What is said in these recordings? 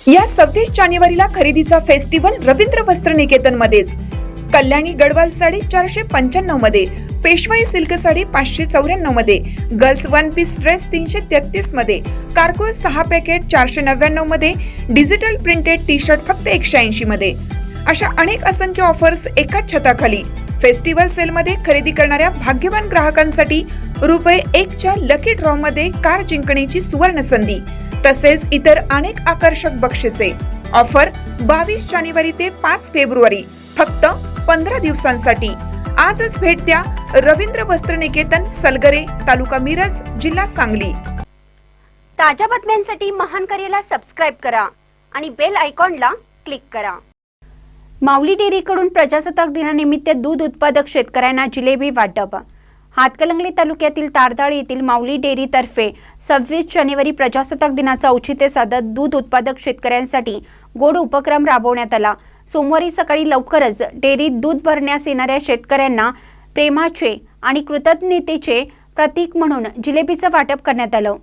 या 26 जानेवारीला खरेदीचा फेस्टिवल रवींद्र वस्त्र निकेतन मध्येच। कल्याणी गडवाल साडी 495 मध्ये, पेशवाई सिल्क साडी 594 मध्ये, गर्ल्स वन पीस ड्रेस 333 मध्ये, कार्गो 6 पॅकेट 499 मध्ये, डिजिटल प्रिंटेड टी शर्ट फक्त 180 मध्ये। अशा अनेक असंख्य ऑफर्स एकाच छताखाली। फेस्टिवल सेल मध्ये खरेदी करणाऱ्या भाग्यवान ग्राहकांसाठी ₹1 च्या लकी ड्रॉ मध्ये कार जिंकण्याची सुवर्ण संधी, तसेच इतर अनेक आकर्षक बक्षिसे। ऑफर 22 जानेवारी ते 5 फेब्रुवारी, फक्त 15 दिवसांसाठी। आजच भेट द्या रवींद्र वस्त्र निकेतन, सलगरे, तालुका मिरज, जिल्हा सांगली। ताज्या बातम्यांसाठी महान करेला सबस्क्राइब करा आणि बेल आयकॉनला क्लिक करा। माऊली डेअरीकडून प्रजासत्ताक दिनानिमित्त दूध उत्पादक शेतकऱ्यांना जिलेबी वाटप। हातकणंगले तालुक्यातील तारदाळ येथील माऊली डेअरीतर्फे 26 जानेवारी प्रजासत्ताक दिनाचं औचित्य साधत दूध उत्पादक शेतकऱ्यांसाठी गोड उपक्रम राबवण्यात आला। सोमवारी सकाळी लवकरच डेअरीत दूध भरण्यास येणाऱ्या शेतकऱ्यांना प्रेमाचे आणि कृतज्ञतेचे प्रतीक म्हणून जिलेबीचं वाटप करण्यात आलं।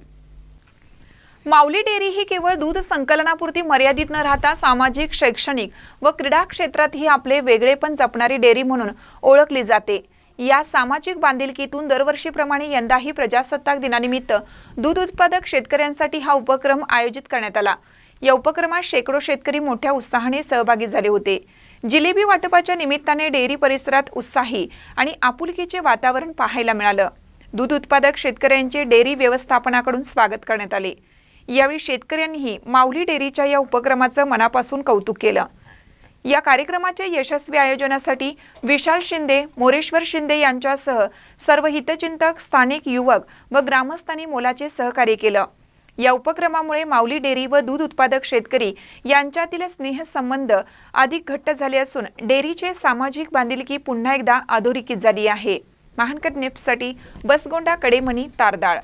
माऊली डेअरी ही केवळ दूध संकलनापुरती मर्यादित न राहता सामाजिक, शैक्षणिक व क्रीडा क्षेत्रातही आपले वेगळेपण जपणारी डेअरी म्हणून ओळखली जाते। या सामाजिक बांधिलकीतून दरवर्षीप्रमाणे यंदाही प्रजासत्ताक दिनानिमित्त दूध उत्पादक शेतकऱ्यांसाठी हा उपक्रम आयोजित करण्यात आला। या उपक्रमात शेकडो शेतकरी मोठ्या उत्साहाने सहभागी झाले होते। जिलेबी वाटपाच्या निमित्ताने डेअरी परिसरात उत्साही आणि आपुलकीचे वातावरण पाहायला मिळालं। दूध उत्पादक शेतकऱ्यांचे डेअरी व्यवस्थापनाकडून स्वागत करण्यात आले। यावेळी शेतकऱ्यांनीही माऊली डेअरीच्या या उपक्रमाचं मनापासून कौतुक केलं। या कार्यक्रमाच्या यशस्वी आयोजनासाठी विशाल शिंदे, मोरेश्वर शिंदे यांच्यासह सर्व हितचिंतक, स्थानिक युवक व ग्रामस्थांनी मोलाचे सहकार्य केलं। या उपक्रमामुळे माऊली डेअरी व दूध उत्पादक शेतकरी यांच्यातील स्नेहसंबंध अधिक घट्ट झाले असून डेअरीचे सामाजिक बांधिलकी पुन्हा एकदा अधोरेखित झाली आहे। महानकर न्यूजसाठी बसगोंडा कडेमणी, तारदाळ।